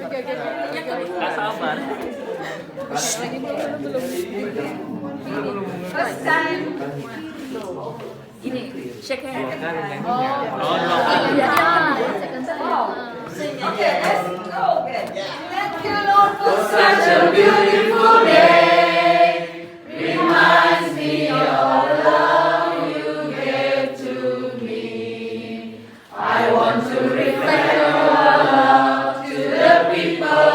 Gak sabar. First time. Ini, shake hand. Oh, dua kali. Okay, let's go again. Thank you, Lord, for such a beautiful day. Reminds me of love you gave to me. I want to reflect your love to the people